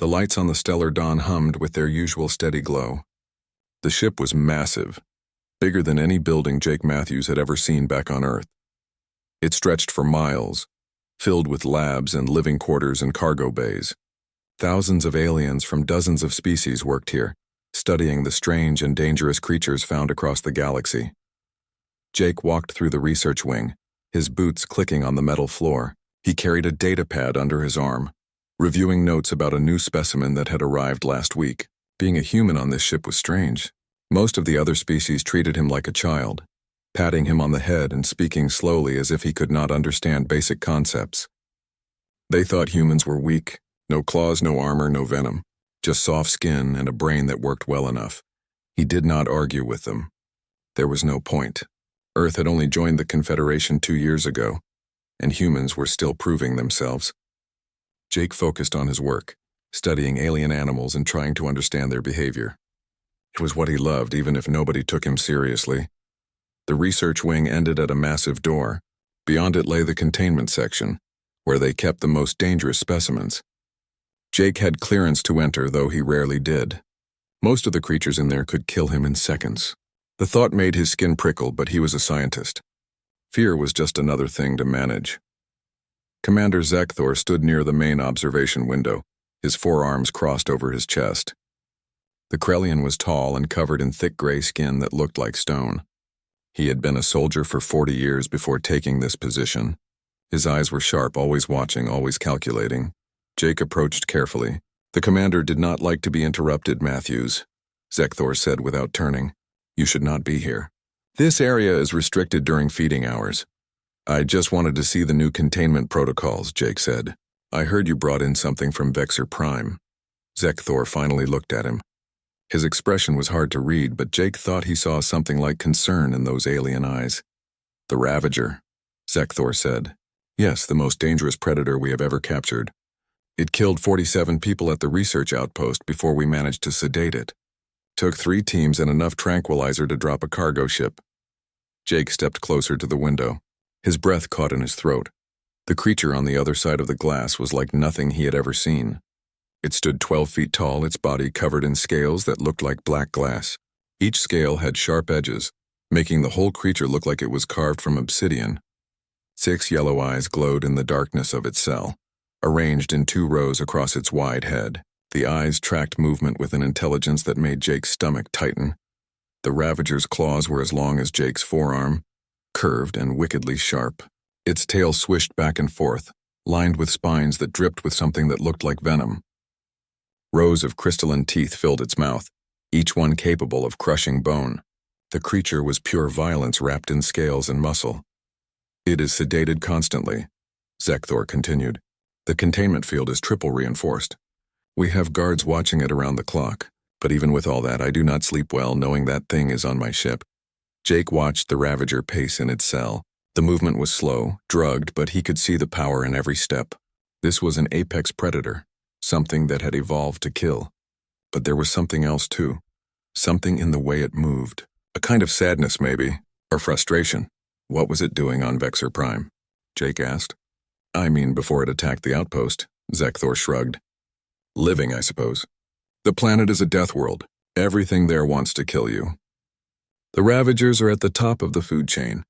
The lights on the stellar dawn hummed with their usual steady glow. The ship was massive, bigger than any building Jake Matthews had ever seen back on Earth. It stretched for miles, filled with labs and living quarters and cargo bays. Thousands of aliens from dozens of species worked here, studying the strange and dangerous creatures found across the galaxy. Jake walked through the research wing, his boots clicking on the metal floor. He carried a data pad under his arm, reviewing notes about a new specimen that had arrived last week. Being a human on this ship was strange. Most of the other species treated him like a child, patting him on the head and speaking slowly as if he could not understand basic concepts. They thought humans were weak. No claws, no armor, no venom. Just soft skin and a brain that worked well enough. He did not argue with them. There was no point. Earth had only joined the Confederation 2 years ago, and humans were still proving themselves. Jake focused on his work, studying alien animals and trying to understand their behavior. It was what he loved, even if nobody took him seriously. The research wing ended at a massive door. Beyond it lay the containment section, where they kept the most dangerous specimens. Jake had clearance to enter, though he rarely did. Most of the creatures in there could kill him in seconds. The thought made his skin prickle, but he was a scientist. Fear was just another thing to manage. Commander Zekthor stood near the main observation window, his forearms crossed over his chest. The Krellian was tall and covered in thick gray skin that looked like stone. He had been a soldier for 40 years before taking this position. His eyes were sharp, always watching, always calculating. Jake approached carefully. The commander did not like to be interrupted, Matthews, Zekthor said without turning. You should not be here. This area is restricted during feeding hours. I just wanted to see the new containment protocols, Jake said. I heard you brought in something from Vexor Prime. Zekthor finally looked at him. His expression was hard to read, but Jake thought he saw something like concern in those alien eyes. The Ravager, Zekthor said. Yes, the most dangerous predator we have ever captured. It killed 47 people at the research outpost before we managed to sedate it. Took 3 teams and enough tranquilizer to drop a cargo ship. Jake stepped closer to the window. His breath caught in his throat. The creature on the other side of the glass was like nothing he had ever seen. It stood 12 feet tall, its body covered in scales that looked like black glass. Each scale had sharp edges, making the whole creature look like it was carved from obsidian. 6 yellow eyes glowed in the darkness of its cell, arranged in 2 rows across its wide head. The eyes tracked movement with an intelligence that made Jake's stomach tighten. The Ravager's claws were as long as Jake's forearm, curved and wickedly sharp. Its tail swished back and forth, lined with spines that dripped with something that looked like venom. Rows of crystalline teeth filled its mouth, each one capable of crushing bone. The creature was pure violence wrapped in scales and muscle. It is sedated constantly, Zekthor continued. The containment field is triple reinforced. We have guards watching it around the clock, but even with all that, I do not sleep well knowing that thing is on my ship. Jake watched the Ravager pace in its cell. The movement was slow, drugged, but he could see the power in every step. This was an apex predator, something that had evolved to kill. But there was something else too. Something in the way it moved. A kind of sadness maybe, or frustration. What was it doing on Vexor Prime? Jake asked. I mean before it attacked the outpost, Zekthor shrugged. Living, I suppose. The planet is a death world. Everything there wants to kill you. The Ravagers are at the top of the food chain.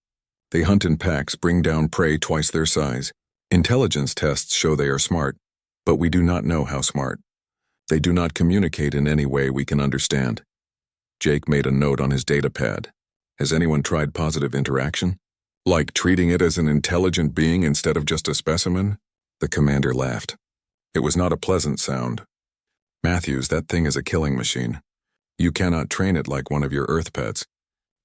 They hunt in packs, bring down prey twice their size. Intelligence tests show they are smart, but we do not know how smart. They do not communicate in any way we can understand. Jake made a note on his data pad. Has anyone tried positive interaction? Like treating it as an intelligent being instead of just a specimen? The commander laughed. It was not a pleasant sound. Matthews, that thing is a killing machine. You cannot train it like one of your Earth pets.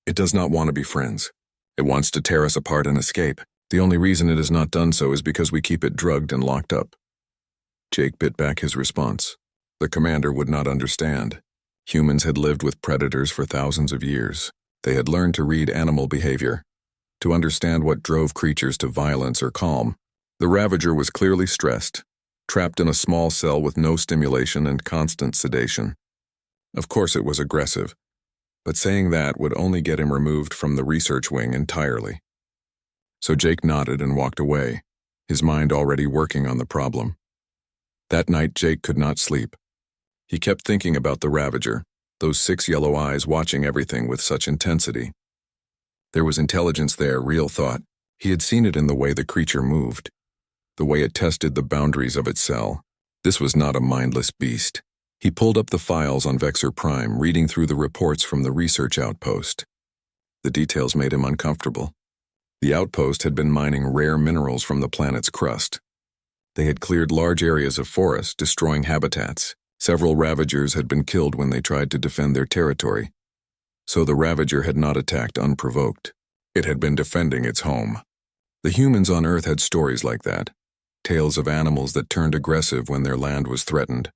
It does not want to be friends. It wants to tear us apart and escape. The only reason it has not done so is because we keep it drugged and locked up. Jake bit back his response. The commander would not understand. Humans had lived with predators for thousands of years. They had learned to read animal behavior, to understand what drove creatures to violence or calm. The Ravager was clearly stressed, trapped in a small cell with no stimulation and constant sedation. Of course it was aggressive, but saying that would only get him removed from the research wing entirely. So Jake nodded and walked away, his mind already working on the problem. That night Jake could not sleep. He kept thinking about the Ravager, those 6 yellow eyes watching everything with such intensity. There was intelligence there, real thought. He had seen it in the way the creature moved, the way it tested the boundaries of its cell. This was not a mindless beast. He pulled up the files on Vexor Prime, reading through the reports from the research outpost. The details made him uncomfortable. The outpost had been mining rare minerals from the planet's crust. They had cleared large areas of forest, destroying habitats. Several Ravagers had been killed when they tried to defend their territory. So the Ravager had not attacked unprovoked. It had been defending its home. The humans on Earth had stories like that. Tales of animals that turned aggressive when their land was threatened.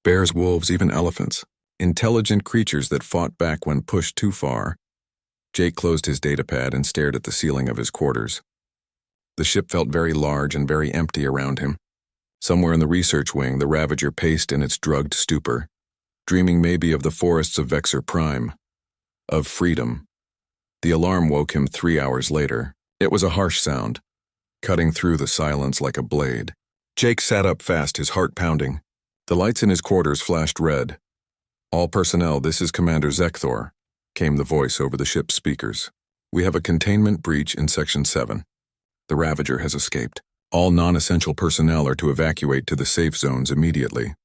Bears, wolves, even elephants. Intelligent creatures that fought back when pushed too far. Jake closed his datapad and stared at the ceiling of his quarters. The ship felt very large and very empty around him. Somewhere in the research wing, the Ravager paced in its drugged stupor, dreaming maybe of the forests of Vexor Prime, of freedom. The alarm woke him 3 hours later. It was a harsh sound, cutting through the silence like a blade. Jake sat up fast, his heart pounding. The lights in his quarters flashed red. "All personnel, this is Commander Zekthor," came the voice over the ship's speakers. "We have a containment breach in Section 7. The Ravager has escaped. All non-essential personnel are to evacuate to the safe zones immediately.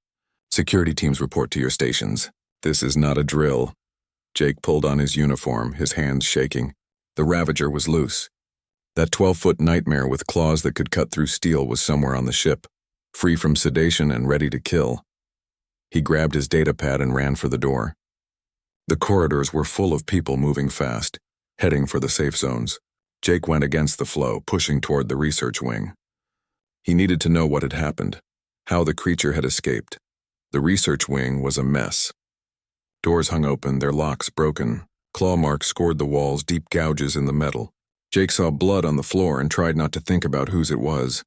Security teams report to your stations. This is not a drill." Jake pulled on his uniform, his hands shaking. The Ravager was loose. That 12-foot nightmare with claws that could cut through steel was somewhere on the ship, free from sedation and ready to kill. He grabbed his datapad and ran for the door. The corridors were full of people moving fast, heading for the safe zones. Jake went against the flow, pushing toward the research wing. He needed to know what had happened, how the creature had escaped. The research wing was a mess. Doors hung open, their locks broken. Claw marks scored the walls, deep gouges in the metal. Jake saw blood on the floor and tried not to think about whose it was.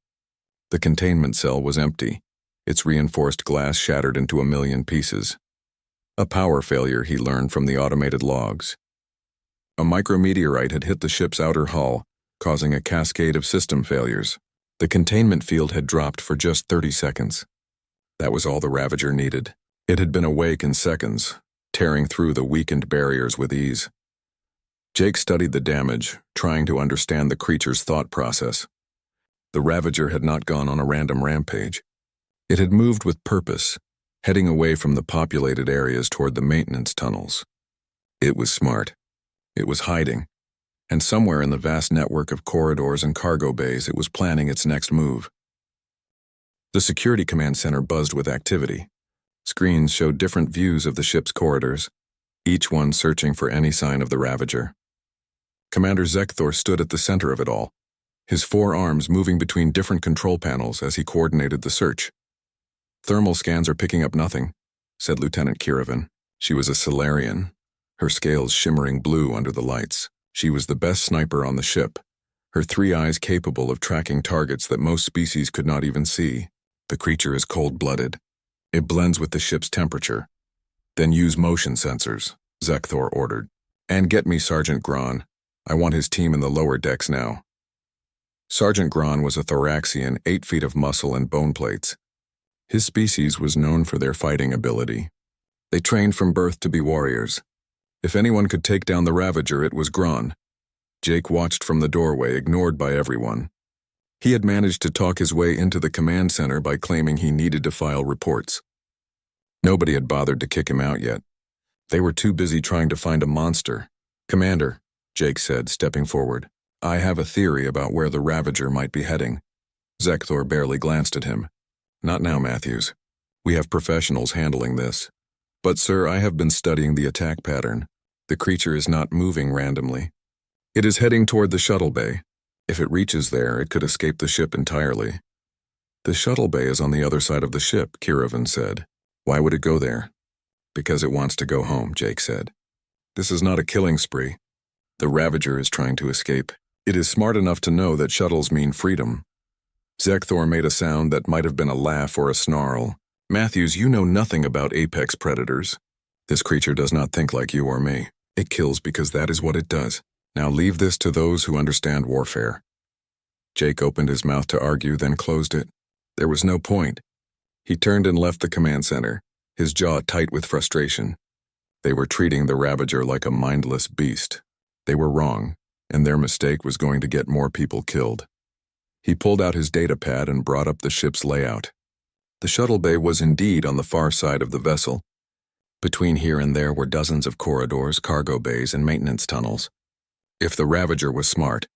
The containment cell was empty, its reinforced glass shattered into a million pieces. A power failure, he learned from the automated logs. A micrometeorite had hit the ship's outer hull, causing a cascade of system failures. The containment field had dropped for just 30 seconds. That was all the Ravager needed. It had been awake in seconds, tearing through the weakened barriers with ease. Jake studied the damage, trying to understand the creature's thought process. The Ravager had not gone on a random rampage. It had moved with purpose, heading away from the populated areas toward the maintenance tunnels. It was smart. It was hiding, and somewhere in the vast network of corridors and cargo bays it was planning its next move. The security command center buzzed with activity. Screens showed different views of the ship's corridors, each one searching for any sign of the Ravager. Commander Zekthor stood at the center of it all, his 4 arms moving between different control panels as he coordinated the search. "Thermal scans are picking up nothing," said Lieutenant Kiravan. She was a Solarian, her scales shimmering blue under the lights. She was the best sniper on the ship, her 3 eyes capable of tracking targets that most species could not even see. "The creature is cold-blooded. It blends with the ship's temperature. Then use motion sensors," Zekthor ordered. "And get me Sergeant Gron. I want his team in the lower decks now." Sergeant Gron was a thoraxian, 8 feet of muscle and bone plates. His species was known for their fighting ability. They trained from birth to be warriors. If anyone could take down the Ravager, it was Gron. Jake watched from the doorway, ignored by everyone. He had managed to talk his way into the command center by claiming he needed to file reports. Nobody had bothered to kick him out yet. They were too busy trying to find a monster. "Commander," Jake said, stepping forward, "I have a theory about where the Ravager might be heading." Zekthor barely glanced at him. "Not now, Matthews. We have professionals handling this. But, sir, I have been studying the attack pattern. The creature is not moving randomly. It is heading toward the shuttle bay. If it reaches there, it could escape the ship entirely." "The shuttle bay is on the other side of the ship," Kiravan said. "Why would it go there?" "Because it wants to go home," Jake said. "This is not a killing spree. The Ravager is trying to escape. It is smart enough to know that shuttles mean freedom." Zekthor made a sound that might have been a laugh or a snarl. "Matthews, you know nothing about apex predators. This creature does not think like you or me. It kills because that is what it does. Now leave this to those who understand warfare." Jake opened his mouth to argue, then closed it. There was no point. He turned and left the command center, his jaw tight with frustration. They were treating the Ravager like a mindless beast. They were wrong, and their mistake was going to get more people killed. He pulled out his data pad and brought up the ship's layout. The shuttle bay was indeed on the far side of the vessel. Between here and there were dozens of corridors, cargo bays, and maintenance tunnels. If the Ravager was smart,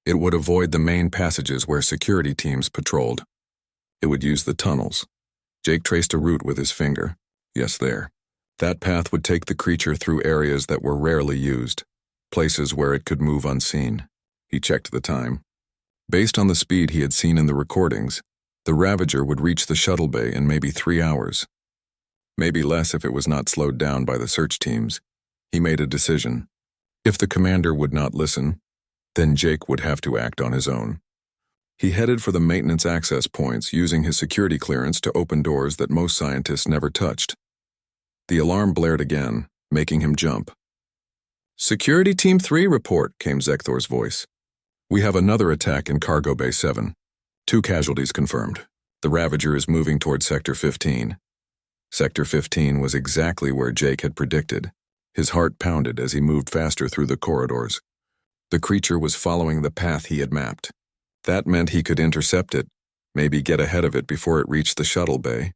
it would avoid the main passages where security teams patrolled. It would use the tunnels. Jake traced a route with his finger. Yes, there. That path would take the creature through areas that were rarely used, places where it could move unseen. He checked the time. Based on the speed he had seen in the recordings, the Ravager would reach the shuttle bay in maybe 3 hours. Maybe less if it was not slowed down by the search teams. He made a decision. If the commander would not listen, then Jake would have to act on his own. He headed for the maintenance access points, using his security clearance to open doors that most scientists never touched. The alarm blared again, making him jump. "Security Team 3 report," came Zekthor's voice. "We have another attack in Cargo Bay 7. 2 casualties confirmed. The Ravager is moving toward Sector 15. Sector 15 was exactly where Jake had predicted. His heart pounded as he moved faster through the corridors. The creature was following the path he had mapped. That meant he could intercept it, maybe get ahead of it before it reached the shuttle bay.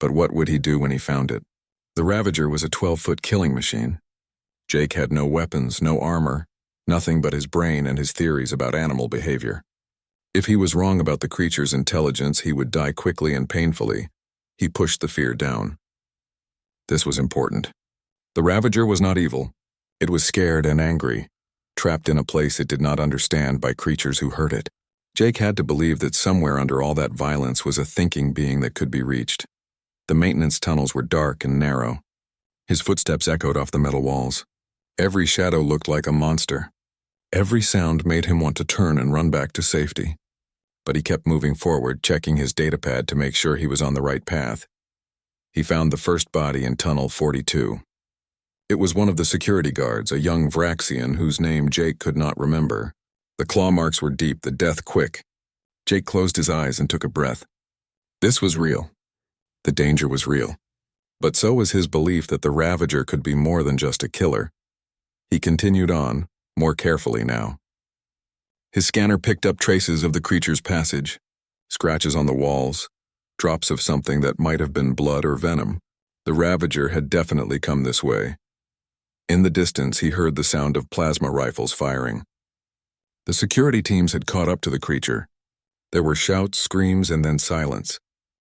But what would he do when he found it? The Ravager was a 12-foot killing machine. Jake had no weapons, no armor, nothing but his brain and his theories about animal behavior. If he was wrong about the creature's intelligence, he would die quickly and painfully. He pushed the fear down. This was important. The Ravager was not evil. It was scared and angry, trapped in a place it did not understand by creatures who hurt it. Jake had to believe that somewhere under all that violence was a thinking being that could be reached. The maintenance tunnels were dark and narrow. His footsteps echoed off the metal walls. Every shadow looked like a monster. Every sound made him want to turn and run back to safety. But he kept moving forward, checking his datapad to make sure he was on the right path. He found the first body in Tunnel 42. It was one of the security guards, a young Vraxian whose name Jake could not remember. The claw marks were deep, the death quick. Jake closed his eyes and took a breath. This was real. The danger was real. But so was his belief that the Ravager could be more than just a killer. He continued on, more carefully now. His scanner picked up traces of the creature's passage, scratches on the walls, drops of something that might have been blood or venom. The Ravager had definitely come this way. In the distance, he heard the sound of plasma rifles firing. The security teams had caught up to the creature. There were shouts, screams, and then silence.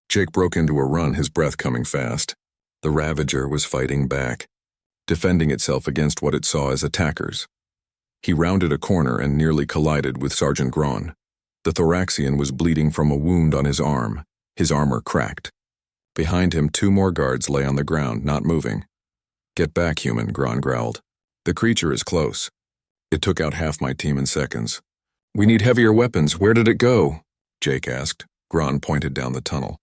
Jake broke into a run, his breath coming fast. The Ravager was fighting back, defending itself against what it saw as attackers. He rounded a corner and nearly collided with Sergeant Gron. The Thoraxian was bleeding from a wound on his arm. His armor cracked. Behind him, 2 more guards lay on the ground, not moving. "Get back, human," Gron growled. "The creature is close. It took out half my team in seconds." "We need heavier weapons. Where did it go?" Jake asked. Gron pointed down the tunnel.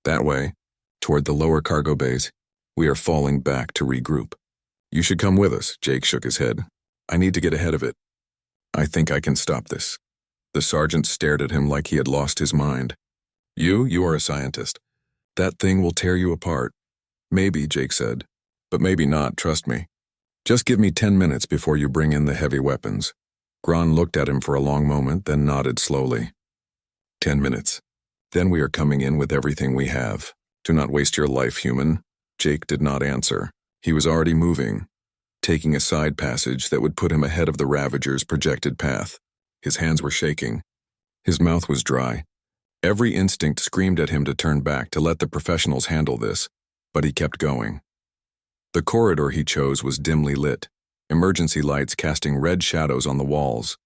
"That way, toward the lower cargo bays. We are falling back to regroup." "You should come with us," Jake shook his head. "I need to get ahead of it. I think I can stop this." The sergeant stared at him like he had lost his mind. You are a scientist. That thing will tear you apart." "Maybe," Jake said. "But maybe not, trust me. Just give me 10 minutes before you bring in the heavy weapons." Gron looked at him for a long moment, then nodded slowly. 10 minutes. Then we are coming in with everything we have. Do not waste your life, human." Jake did not answer. He was already moving, taking a side passage that would put him ahead of the Ravager's projected path. His hands were shaking. His mouth was dry. Every instinct screamed at him to turn back, to let the professionals handle this, but he kept going. The corridor he chose was dimly lit, emergency lights casting red shadows on the walls.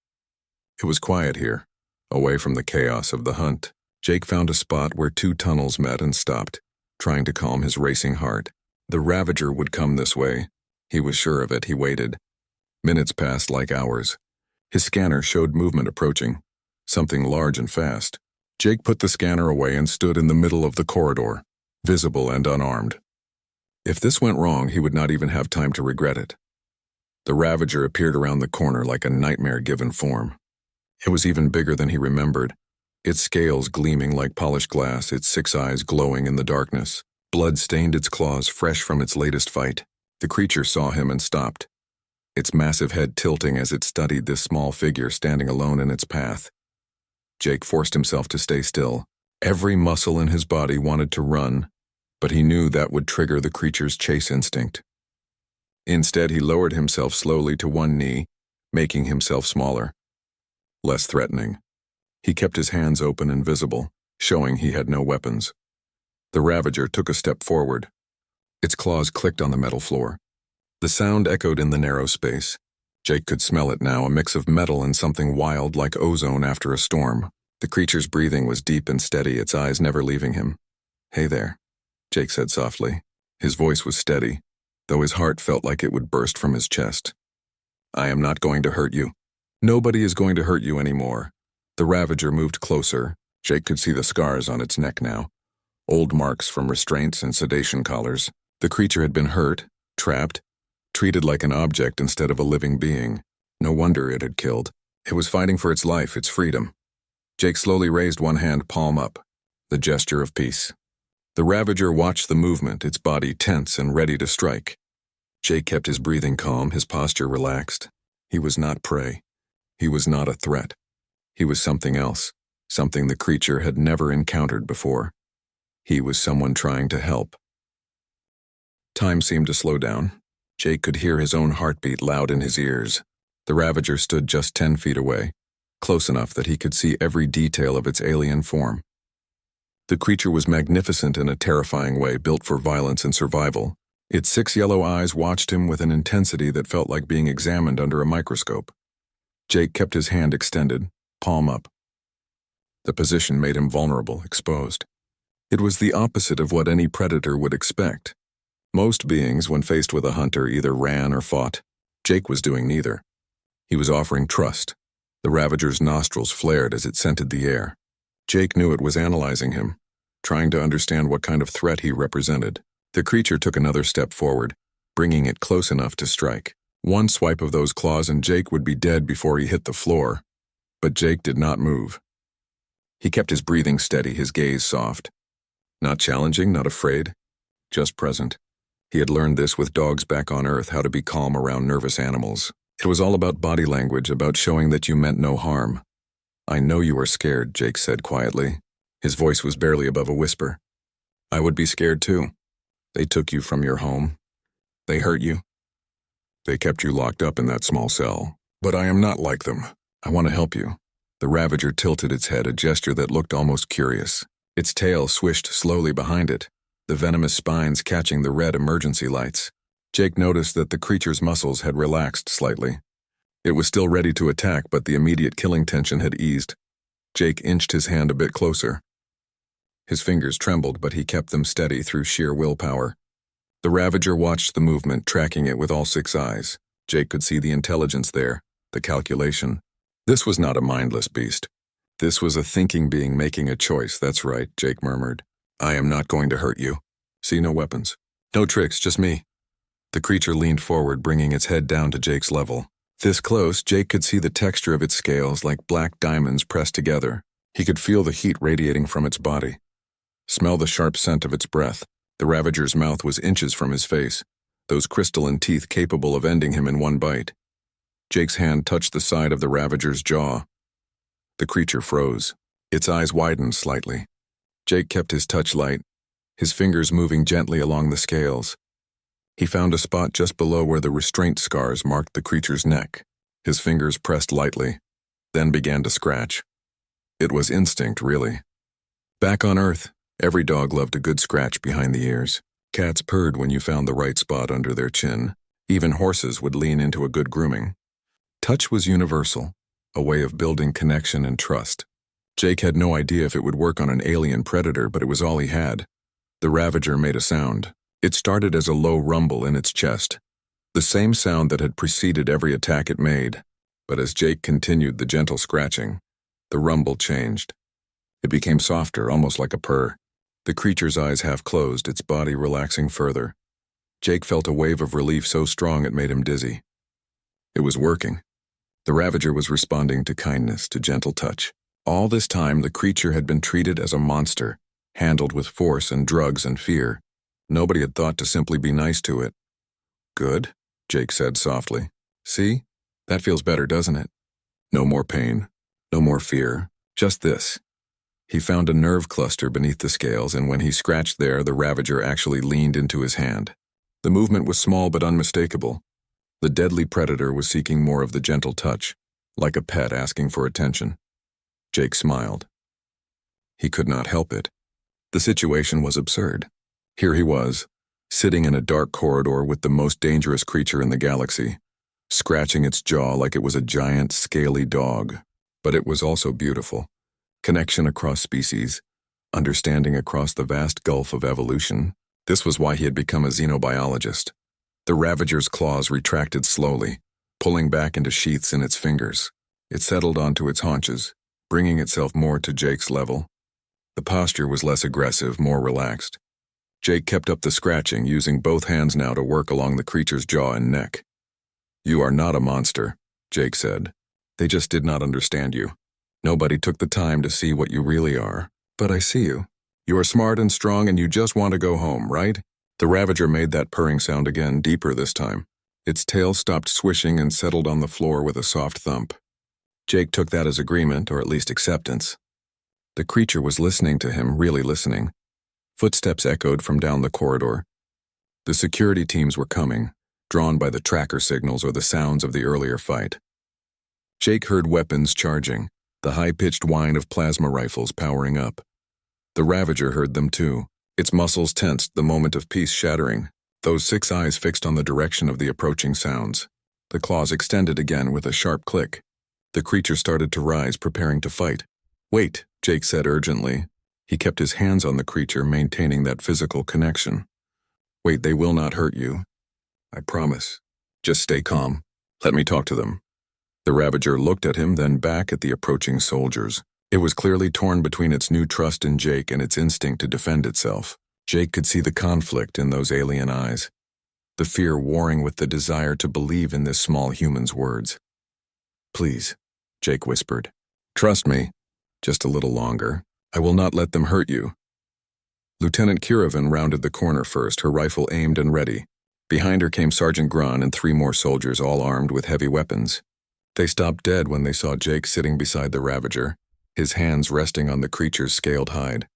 It was quiet here, away from the chaos of the hunt. Jake found a spot where 2 tunnels met and stopped, trying to calm his racing heart. The Ravager would come this way. He was sure of it. He waited. Minutes passed like hours. His scanner showed movement approaching, something large and fast. Jake put the scanner away and stood in the middle of the corridor, visible and unarmed. If this went wrong, he would not even have time to regret it. The Ravager appeared around the corner like a nightmare given form. It was even bigger than he remembered, its scales gleaming like polished glass, its 6 eyes glowing in the darkness. Blood stained its claws, fresh from its latest fight. The creature saw him and stopped, its massive head tilting as it studied this small figure standing alone in its path. Jake forced himself to stay still. Every muscle in his body wanted to run, but he knew that would trigger the creature's chase instinct. Instead, he lowered himself slowly to one knee, making himself smaller, less threatening. He kept his hands open and visible, showing he had no weapons. The Ravager took a step forward. Its claws clicked on the metal floor. The sound echoed in the narrow space. Jake could smell it now, a mix of metal and something wild like ozone after a storm. The creature's breathing was deep and steady, its eyes never leaving him. "Hey there," Jake said softly. His voice was steady, though his heart felt like it would burst from his chest. "I am not going to hurt you. Nobody is going to hurt you anymore." The Ravager moved closer. Jake could see the scars on its neck now, old marks from restraints and sedation collars. The creature had been hurt, trapped, treated like an object instead of a living being. No wonder it had killed. It was fighting for its life, its freedom. Jake slowly raised one hand, palm up, the gesture of peace. The Ravager watched the movement, its body tense and ready to strike. Jake kept his breathing calm, his posture relaxed. He was not prey. He was not a threat. He was something else, something the creature had never encountered before. He was someone trying to help. Time seemed to slow down. Jake could hear his own heartbeat loud in his ears. The Ravager stood just 10 feet away, close enough that he could see every detail of its alien form. The creature was magnificent in a terrifying way, built for violence and survival. Its 6 yellow eyes watched him with an intensity that felt like being examined under a microscope. Jake kept his hand extended, palm up. The position made him vulnerable, exposed. It was the opposite of what any predator would expect. Most beings, when faced with a hunter, either ran or fought. Jake was doing neither. He was offering trust. The Ravager's nostrils flared as it scented the air. Jake knew it was analyzing him, trying to understand what kind of threat he represented. The creature took another step forward, bringing it close enough to strike. One swipe of those claws and Jake would be dead before he hit the floor. But Jake did not move. He kept his breathing steady, his gaze soft. Not challenging, not afraid, just present. He had learned this with dogs back on Earth, how to be calm around nervous animals. It was all about body language, about showing that you meant no harm. "I know you are scared," Jake said quietly. His voice was barely above a whisper. "I would be scared too. They took you from your home. They hurt you. They kept you locked up in that small cell. But I am not like them. I want to help you." The Ravager tilted its head, a gesture that looked almost curious. Its tail swished slowly behind it, the venomous spines catching the red emergency lights. Jake noticed that the creature's muscles had relaxed slightly. It was still ready to attack, but the immediate killing tension had eased. Jake inched his hand a bit closer. His fingers trembled, but he kept them steady through sheer willpower. The Ravager watched the movement, tracking it with all 6 eyes. Jake could see the intelligence there, the calculation. This was not a mindless beast. This was a thinking being making a choice. "That's right," Jake murmured. "I am not going to hurt you. See, no weapons. No tricks, just me." The creature leaned forward, bringing its head down to Jake's level. This close, Jake could see the texture of its scales like black diamonds pressed together. He could feel the heat radiating from its body, smell the sharp scent of its breath. The Ravager's mouth was inches from his face, those crystalline teeth capable of ending him in one bite. Jake's hand touched the side of the Ravager's jaw. The creature froze. Its eyes widened slightly. Jake kept his touch light, his fingers moving gently along the scales. He found a spot just below where the restraint scars marked the creature's neck. His fingers pressed lightly, then began to scratch. It was instinct, really. Back on Earth, every dog loved a good scratch behind the ears. Cats purred when you found the right spot under their chin. Even horses would lean into a good grooming. Touch was universal, a way of building connection and trust. Jake had no idea if it would work on an alien predator, but it was all he had. The Ravager made a sound. It started as a low rumble in its chest, the same sound that had preceded every attack it made. But as Jake continued the gentle scratching, the rumble changed. It became softer, almost like a purr. The creature's eyes half closed, its body relaxing further. Jake felt a wave of relief so strong it made him dizzy. It was working. The Ravager was responding to kindness, to gentle touch. All this time, the creature had been treated as a monster, handled with force and drugs and fear. Nobody had thought to simply be nice to it. Good, Jake said softly. See? That feels better, doesn't it? No more pain. No more fear. Just this. He found a nerve cluster beneath the scales, and when he scratched there, the Ravager actually leaned into his hand. The movement was small but unmistakable. The deadly predator was seeking more of the gentle touch, like a pet asking for attention. Jake smiled. He could not help it. The situation was absurd. Here he was, sitting in a dark corridor with the most dangerous creature in the galaxy, scratching its jaw like it was a giant, scaly dog. But it was also beautiful. Connection across species, understanding across the vast gulf of evolution. This was why he had become a xenobiologist. The Ravager's claws retracted slowly, pulling back into sheaths in its fingers. It settled onto its haunches, bringing itself more to Jake's level. The posture was less aggressive, more relaxed. Jake kept up the scratching, using both hands now to work along the creature's jaw and neck. "You are not a monster," Jake said. "They just did not understand you. Nobody took the time to see what you really are. But I see you. You are smart and strong and you just want to go home, right?" The Ravager made that purring sound again, deeper this time. Its tail stopped swishing and settled on the floor with a soft thump. Jake took that as agreement, or at least acceptance. The creature was listening to him, really listening. Footsteps echoed from down the corridor. The security teams were coming, drawn by the tracker signals or the sounds of the earlier fight. Jake heard weapons charging, the high-pitched whine of plasma rifles powering up. The Ravager heard them too, its muscles tensed, the moment of peace shattering, those 6 eyes fixed on the direction of the approaching sounds. The claws extended again with a sharp click. The creature started to rise, preparing to fight. "Wait," Jake said urgently. He kept his hands on the creature, maintaining that physical connection. "Wait, they will not hurt you. I promise. Just stay calm. Let me talk to them." The Ravager looked at him, then back at the approaching soldiers. It was clearly torn between its new trust in Jake and its instinct to defend itself. Jake could see the conflict in those alien eyes, the fear warring with the desire to believe in this small human's words. "Please," Jake whispered. "Trust me. Just a little longer. I will not let them hurt you." Lieutenant Kiravan rounded the corner first, her rifle aimed and ready. Behind her came Sergeant Grahn and 3 more soldiers, all armed with heavy weapons. They stopped dead when they saw Jake sitting beside the Ravager, his hands resting on the creature's scaled hide.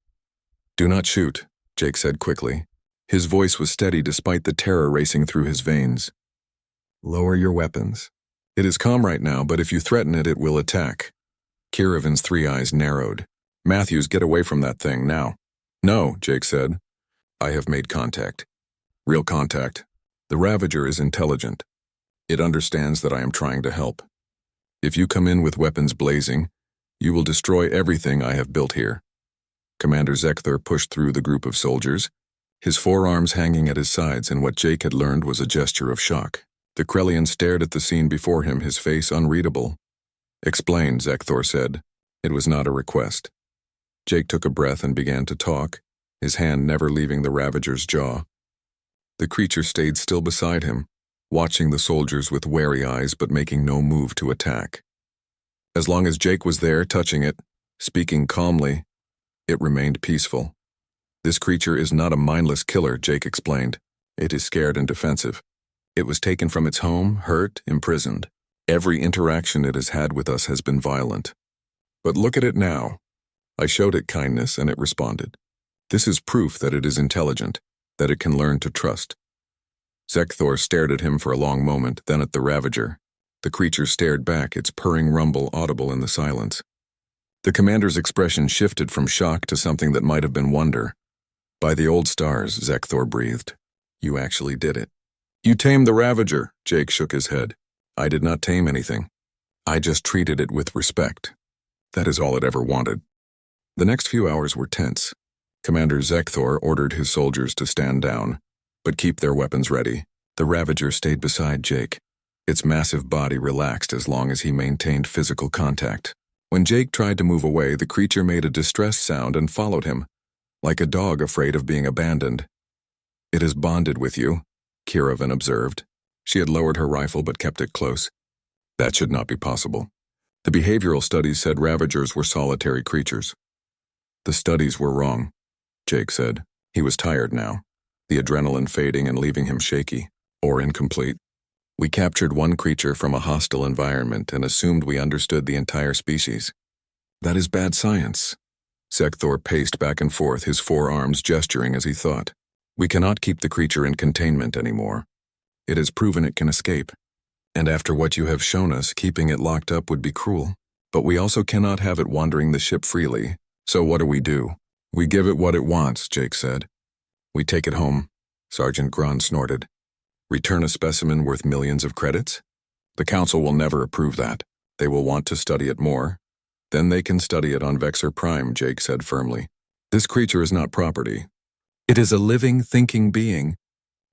"Do not shoot," Jake said quickly. His voice was steady despite the terror racing through his veins. "Lower your weapons. It is calm right now, but if you threaten it, it will attack." Kiravan's 3 eyes narrowed. "Matthews, get away from that thing, now." "No," Jake said. "I have made contact. Real contact. The Ravager is intelligent. It understands that I am trying to help. If you come in with weapons blazing, you will destroy everything I have built here." Commander Zekthor pushed through the group of soldiers, his forearms hanging at his sides in what Jake had learned was a gesture of shock. The Krellian stared at the scene before him, his face unreadable. "Explain," Zekthor said. It was not a request. Jake took a breath and began to talk, his hand never leaving the Ravager's jaw. The creature stayed still beside him, watching the soldiers with wary eyes but making no move to attack. As long as Jake was there, touching it, speaking calmly, it remained peaceful. "This creature is not a mindless killer," Jake explained. "It is scared and defensive. It was taken from its home, hurt, imprisoned. Every interaction it has had with us has been violent. But look at it now." I showed it kindness and it responded. This is proof that it is intelligent, that it can learn to trust. Zekthor stared at him for a long moment, then at the Ravager. The creature stared back, its purring rumble audible in the silence. The commander's expression shifted from shock to something that might have been wonder. "By the old stars," Zekthor breathed. "You actually did it." "You tamed the Ravager," Jake shook his head. "I did not tame anything. I just treated it with respect. That is all it ever wanted." The next few hours were tense. Commander Zekthor ordered his soldiers to stand down, but keep their weapons ready. The Ravager stayed beside Jake. Its massive body relaxed as long as he maintained physical contact. When Jake tried to move away, the creature made a distressed sound and followed him, like a dog afraid of being abandoned. "It is bonded with you," Kiravan observed. She had lowered her rifle but kept it close. "That should not be possible. The behavioral studies said Ravagers were solitary creatures." "The studies were wrong," Jake said. He was tired now. the adrenaline fading and leaving him shaky, or incomplete. We captured one creature from a hostile environment and assumed we understood the entire species. That is bad science. Zekthor paced back and forth, his forearms gesturing as he thought. We cannot keep the creature in containment anymore. It has proven it can escape. And after what you have shown us, keeping it locked up would be cruel. But we also cannot have it wandering the ship freely. So what do? We give it what it wants, Jake said. We take it home, Sergeant Gron snorted. Return a specimen worth millions of credits? The Council will never approve that. They will want to study it more. Then they can study it on Vexor Prime, Jake said firmly. This creature is not property. It is a living, thinking being.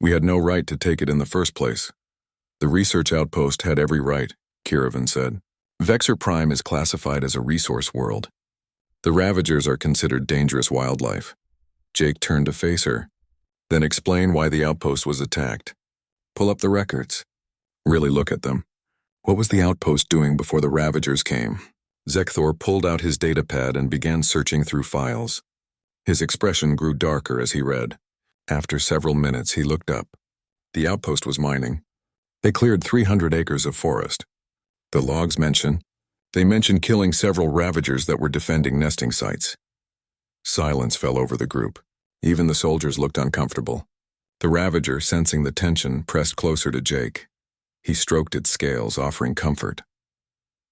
We had no right to take it in the first place. The research outpost had every right, Kiravan said. Vexor Prime is classified as a resource world. The Ravagers are considered dangerous wildlife. Jake turned to face her. Then explain why the outpost was attacked. Pull up the records. Really look at them. What was the outpost doing before the Ravagers came? Zekthor pulled out his datapad and began searching through files. His expression grew darker as he read. After several minutes, he looked up. The outpost was mining. They cleared 300 acres of forest. The logs they mention killing several Ravagers that were defending nesting sites. Silence fell over the group. Even the soldiers looked uncomfortable. The Ravager, sensing the tension, pressed closer to Jake. He stroked its scales, offering comfort.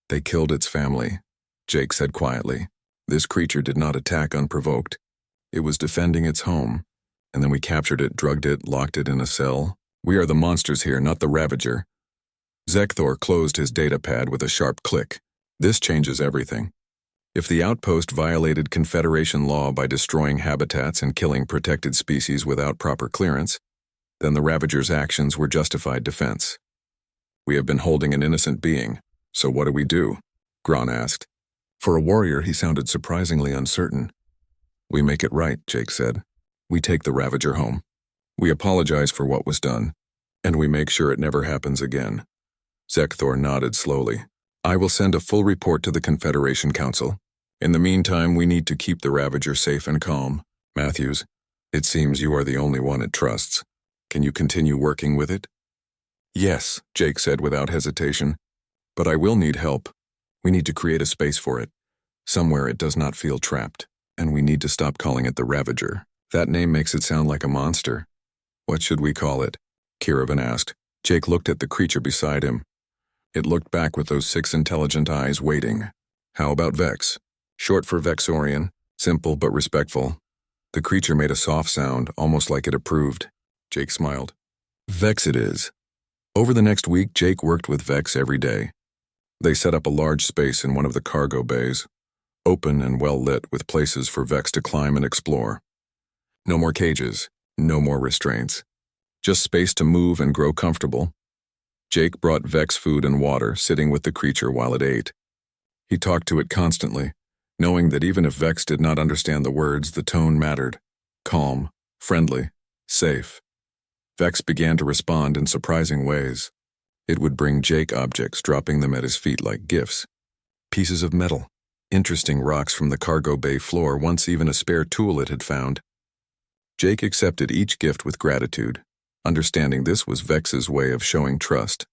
They killed its family, Jake said quietly. This creature did not attack unprovoked. It was defending its home, and then we captured it, drugged it, locked it in a cell. We are the monsters here, not the Ravager. Zekthor closed his datapad with a sharp click. This changes everything. If the outpost violated Confederation law by destroying habitats and killing protected species without proper clearance, then the Ravagers' actions were justified defense. We have been holding an innocent being, so what do? Gron asked. For a warrior, he sounded surprisingly uncertain. We make it right, Jake said. We take the Ravager home. We apologize for what was done, and we make sure it never happens again. Zekthor nodded slowly. I will send a full report to the Confederation Council. In the meantime, we need to keep the Ravager safe and calm. Matthews, it seems you are the only one it trusts. Can you continue working with it? Yes, Jake said without hesitation. But I will need help. We need to create a space for it. Somewhere it does not feel trapped. And we need to stop calling it the Ravager. That name makes it sound like a monster. What should we call it? Kiravan asked. Jake looked at the creature beside him. It looked back with those 6 intelligent eyes waiting. How about Vex? Short for Vexorian, simple but respectful. The creature made a soft sound, almost like it approved. Jake smiled. Vex it is. Over the next week, Jake worked with Vex every day. They set up a large space in one of the cargo bays, open and well lit with places for Vex to climb and explore. No more cages, no more restraints. Just space to move and grow comfortable. Jake brought Vex food and water, sitting with the creature while it ate. He talked to it constantly, knowing that even if Vex did not understand the words, the tone mattered. Calm, friendly, safe. Vex began to respond in surprising ways. It would bring Jake objects, dropping them at his feet like gifts. Pieces of metal, interesting rocks from the cargo bay floor, once even a spare tool it had found. Jake accepted each gift with gratitude, understanding this was Vex's way of showing trust.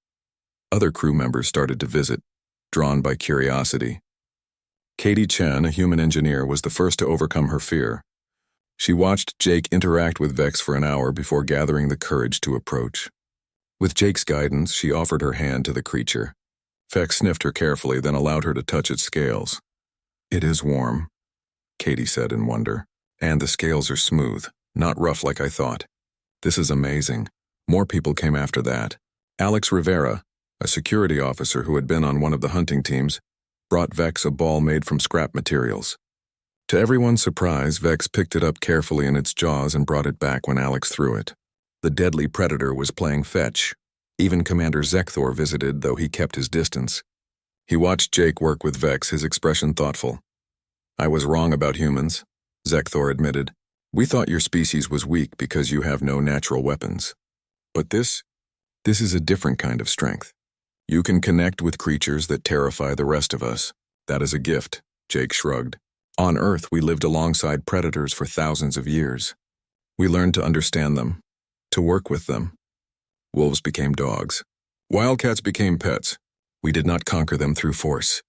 Other crew members started to visit, drawn by curiosity. Katie Chen, a human engineer, was the first to overcome her fear. She watched Jake interact with Vex for an hour before gathering the courage to approach. With Jake's guidance, she offered her hand to the creature. Vex sniffed her carefully, then allowed her to touch its scales. It is warm, Katie said in wonder. And the scales are smooth, not rough like I thought. This is amazing. More people came after that. Alex Rivera, a security officer who had been on one of the hunting teams, brought Vex a ball made from scrap materials. To everyone's surprise, Vex picked it up carefully in its jaws and brought it back when Alex threw it. The deadly predator was playing fetch. Even Commander Zekthor visited, though he kept his distance. He watched Jake work with Vex, his expression thoughtful. I was wrong about humans, Zekthor admitted. We thought your species was weak because you have no natural weapons. But this is a different kind of strength. You can connect with creatures that terrify the rest of us. That is a gift, Jake shrugged. On Earth, we lived alongside predators for thousands of years. We learned to understand them, to work with them. Wolves became dogs. Wildcats became pets. We did not conquer them through force.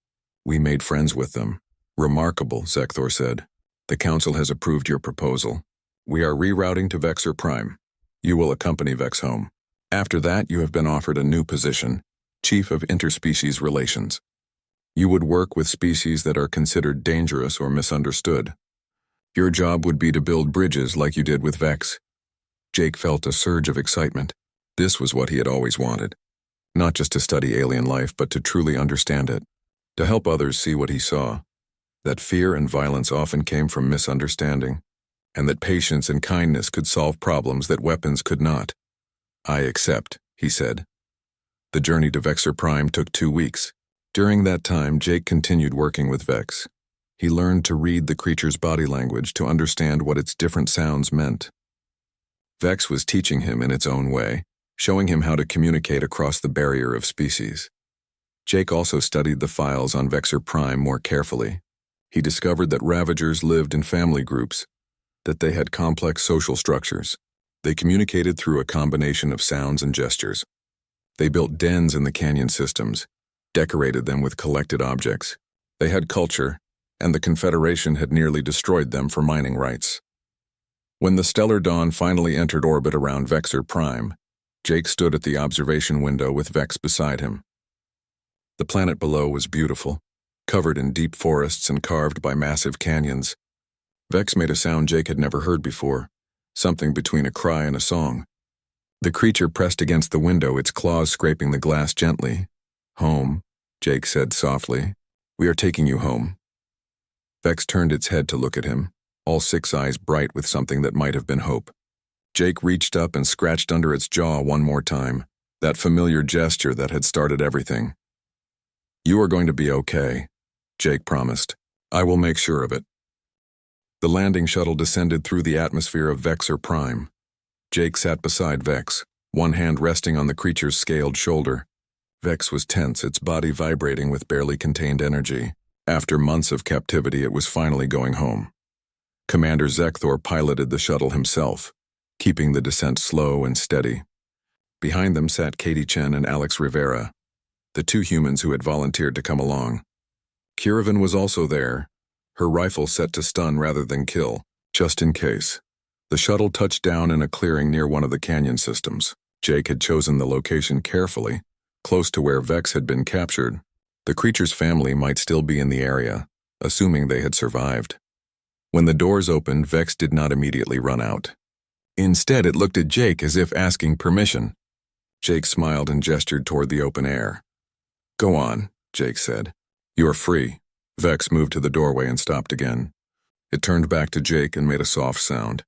We made friends with them. Remarkable, Zekthor said. The Council has approved your proposal. We are rerouting to Vexor Prime. You will accompany Vex home. After that, you have been offered a new position, Chief of Interspecies Relations. You would work with species that are considered dangerous or misunderstood. Your job would be to build bridges like you did with Vex. Jake felt a surge of excitement. This was what he had always wanted. Not just to study alien life, but to truly understand it. To help others see what he saw. That fear and violence often came from misunderstanding, and that patience and kindness could solve problems that weapons could not. I accept, he said. The journey to Vexor Prime took 2 weeks. During that time, Jake continued working with Vex. He learned to read the creature's body language to understand what its different sounds meant. Vex was teaching him in its own way, showing him how to communicate across the barrier of species. Jake also studied the files on Vexor Prime more carefully. He discovered that Ravagers lived in family groups, that they had complex social structures. They communicated through a combination of sounds and gestures. They built dens in the canyon systems, decorated them with collected objects. They had culture, and the Confederation had nearly destroyed them for mining rights. When the stellar dawn finally entered orbit around Vexor Prime, Jake stood at the observation window with Vex beside him. The planet below was beautiful, covered in deep forests and carved by massive canyons. Vex made a sound Jake had never heard before, something between a cry and a song. The creature pressed against the window, its claws scraping the glass gently. Home, Jake said softly. We are taking you home. Vex turned its head to look at him, all 6 eyes bright with something that might have been hope. Jake reached up and scratched under its jaw one more time, that familiar gesture that had started everything. You are going to be okay, Jake promised. I will make sure of it. The landing shuttle descended through the atmosphere of Vexor Prime. Jake sat beside Vex, one hand resting on the creature's scaled shoulder. Vex was tense, its body vibrating with barely contained energy. After months of captivity, it was finally going home. Commander Zekthor piloted the shuttle himself, keeping the descent slow and steady. Behind them sat Katie Chen and Alex Rivera, the 2 humans who had volunteered to come along. Kiravan was also there, her rifle set to stun rather than kill, just in case. The shuttle touched down in a clearing near one of the canyon systems. Jake had chosen the location carefully, close to where Vex had been captured. The creature's family might still be in the area, assuming they had survived. When the doors opened, Vex did not immediately run out. Instead, it looked at Jake as if asking permission. Jake smiled and gestured toward the open air. Go on, Jake said. You are free. Vex moved to the doorway and stopped again. It turned back to Jake and made a soft sound,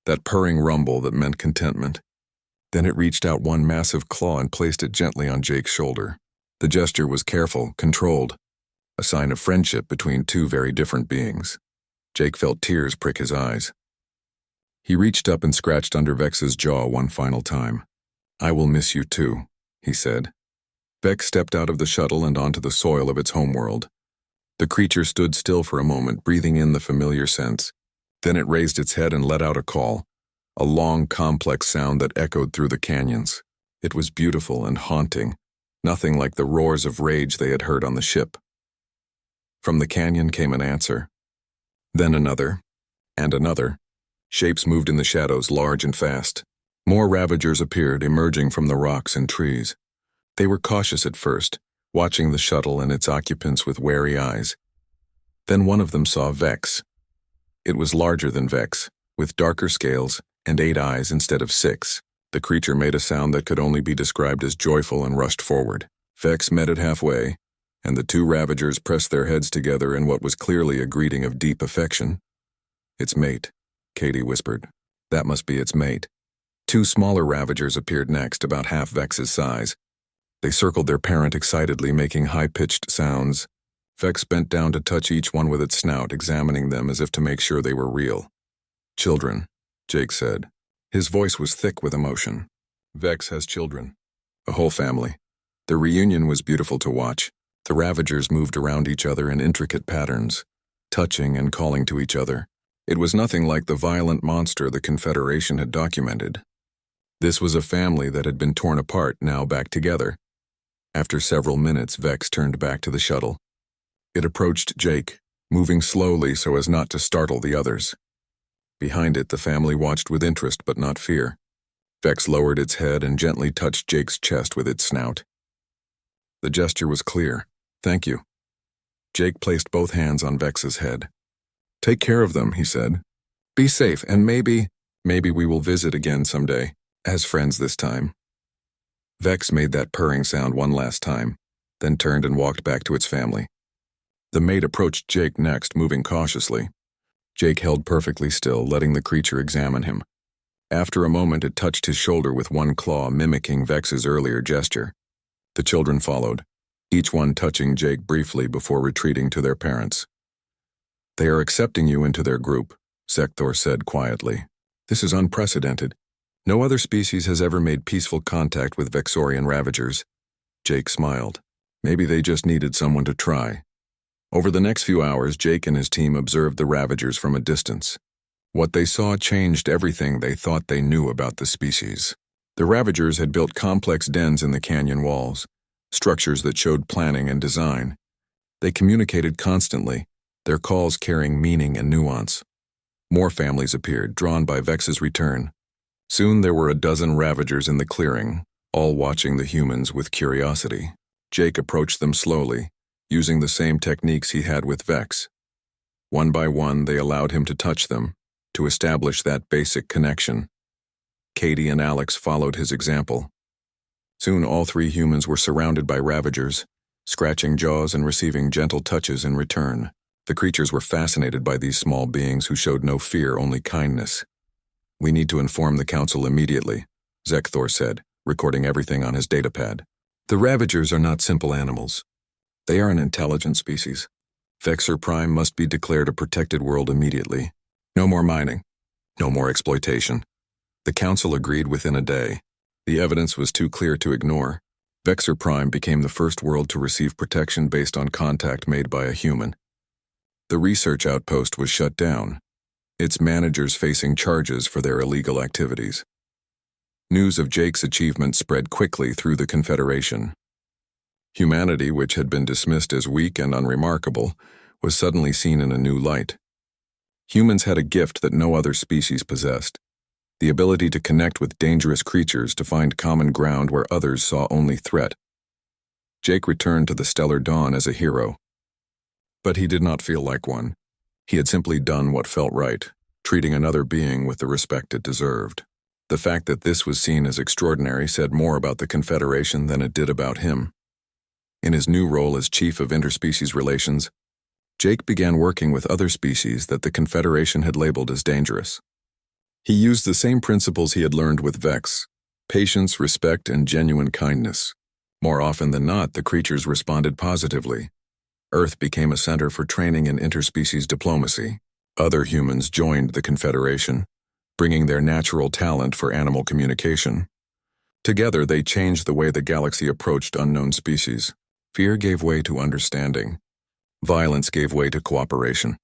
that purring rumble that meant contentment. Then it reached out one massive claw and placed it gently on Jake's shoulder. The gesture was careful, controlled, a sign of friendship between 2 very different beings. Jake felt tears prick his eyes. He reached up and scratched under Vex's jaw one final time. I will miss you too, he said. Vex stepped out of the shuttle and onto the soil of its homeworld. The creature stood still for a moment, breathing in the familiar scents. Then it raised its head and let out a call, a long, complex sound that echoed through the canyons. It was beautiful and haunting, nothing like the roars of rage they had heard on the ship. From the canyon came an answer. Then another, and another. Shapes moved in the shadows, large and fast. More Ravagers appeared, emerging from the rocks and trees. They were cautious at first, watching the shuttle and its occupants with wary eyes. Then one of them saw Vex. It was larger than Vex, with darker scales and 8 eyes instead of 6. The creature made a sound that could only be described as joyful and rushed forward. Vex met it halfway, and the 2 Ravagers pressed their heads together in what was clearly a greeting of deep affection. Its mate, Katie whispered. That must be its mate. 2 smaller Ravagers appeared next, about half Vex's size. They circled their parent excitedly, making high-pitched sounds. Vex bent down to touch each one with its snout, examining them as if to make sure they were real. Children, Jake said. His voice was thick with emotion. Vex has children. A whole family. The reunion was beautiful to watch. The Ravagers moved around each other in intricate patterns, touching and calling to each other. It was nothing like the violent monster the Confederation had documented. This was a family that had been torn apart, now back together. After several minutes, Vex turned back to the shuttle. It approached Jake, moving slowly so as not to startle the others. Behind it, the family watched with interest but not fear. Vex lowered its head and gently touched Jake's chest with its snout. The gesture was clear. "Thank you." Jake placed both hands on Vex's head. "Take care of them," he said. "Be safe, and maybe we will visit again someday, as friends this time." Vex made that purring sound one last time, then turned and walked back to its family. The mate approached Jake next, moving cautiously. Jake held perfectly still, letting the creature examine him. After a moment, it touched his shoulder with one claw, mimicking Vex's earlier gesture. The children followed, each one touching Jake briefly before retreating to their parents. "They are accepting you into their group," Sektor said quietly. "This is unprecedented. No other species has ever made peaceful contact with Vexorian ravagers." Jake smiled. Maybe they just needed someone to try. Over the next few hours, Jake and his team observed the ravagers from a distance. What they saw changed everything they thought they knew about the species. The ravagers had built complex dens in the canyon walls, structures that showed planning and design. They communicated constantly, their calls carrying meaning and nuance. More families appeared, drawn by Vex's return. Soon there were a dozen ravagers in the clearing, all watching the humans with curiosity. Jake approached them slowly, using the same techniques he had with Vex. One by one, they allowed him to touch them, to establish that basic connection. Katie and Alex followed his example. Soon all three humans were surrounded by ravagers, scratching jaws and receiving gentle touches in return. The creatures were fascinated by these small beings who showed no fear, only kindness. "We need to inform the council immediately," Sektor said, recording everything on his datapad. "The ravagers are not simple animals. They are an intelligent species. Vexor Prime must be declared a protected world immediately. No more mining. No more exploitation." The council agreed within a day. The evidence was too clear to ignore. Vexor Prime became the first world to receive protection based on contact made by a human. The research outpost was shut down, its managers facing charges for their illegal activities. News of Jake's achievement spread quickly through the Confederation. Humanity, which had been dismissed as weak and unremarkable, was suddenly seen in a new light. Humans had a gift that no other species possessed: the ability to connect with dangerous creatures, to find common ground where others saw only threat. Jake returned to the stellar dawn as a hero. But he did not feel like one. He had simply done what felt right, treating another being with the respect it deserved. The fact that this was seen as extraordinary said more about the Confederation than it did about him. In his new role as Chief of Interspecies Relations, Jake began working with other species that the Confederation had labeled as dangerous. He used the same principles he had learned with Vex: patience, respect, and genuine kindness. More often than not, the creatures responded positively. Earth became a center for training in interspecies diplomacy. Other humans joined the Confederation, bringing their natural talent for animal communication. Together, they changed the way the galaxy approached unknown species. Fear gave way to understanding. Violence gave way to cooperation.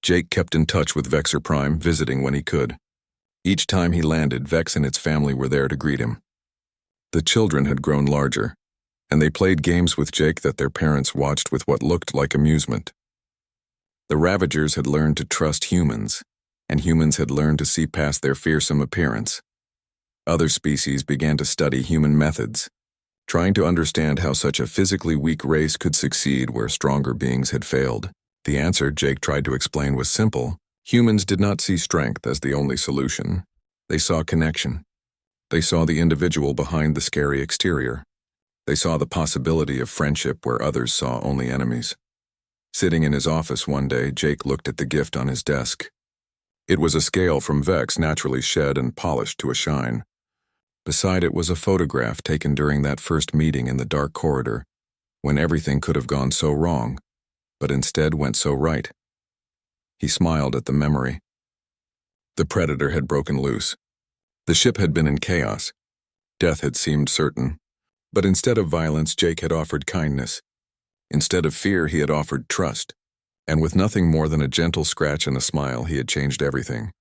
Jake kept in touch with Vexor Prime, visiting when he could. Each time he landed, Vex and its family were there to greet him. The children had grown larger, and they played games with Jake that their parents watched with what looked like amusement. The Ravagers had learned to trust humans, and humans had learned to see past their fearsome appearance. Other species began to study human methods, trying to understand how such a physically weak race could succeed where stronger beings had failed. The answer, Jake tried to explain, was simple. Humans did not see strength as the only solution. They saw connection. They saw the individual behind the scary exterior. They saw the possibility of friendship where others saw only enemies. Sitting in his office one day, Jake looked at the gift on his desk. It was a scale from Vex, naturally shed and polished to a shine. Beside it was a photograph taken during that first meeting in the dark corridor, when everything could have gone so wrong, but instead went so right. He smiled at the memory. The Predator had broken loose. The ship had been in chaos. Death had seemed certain. But instead of violence, Jake had offered kindness. Instead of fear, he had offered trust. And with nothing more than a gentle scratch and a smile, he had changed everything.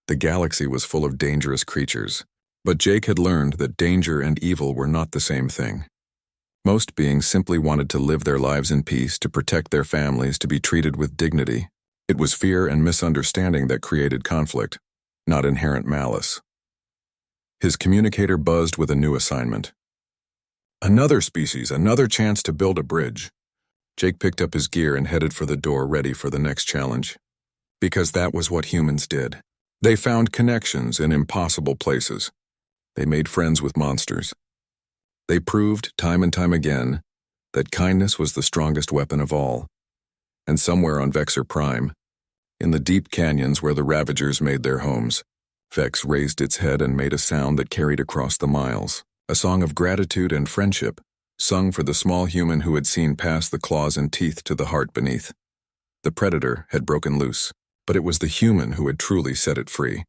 The galaxy was full of dangerous creatures, but Jake had learned that danger and evil were not the same thing. Most beings simply wanted to live their lives in peace, to protect their families, to be treated with dignity. It was fear and misunderstanding that created conflict, not inherent malice. His communicator buzzed with a new assignment. Another species, another chance to build a bridge. Jake picked up his gear and headed for the door, ready for the next challenge. Because that was what humans did. They found connections in impossible places. They made friends with monsters. They proved, time and time again, that kindness was the strongest weapon of all. And somewhere on Vexor Prime, in the deep canyons where the Ravagers made their homes, Vex raised its head and made a sound that carried across the miles, a song of gratitude and friendship, sung for the small human who had seen past the claws and teeth to the heart beneath. The predator had broken loose, but it was the human who had truly set it free.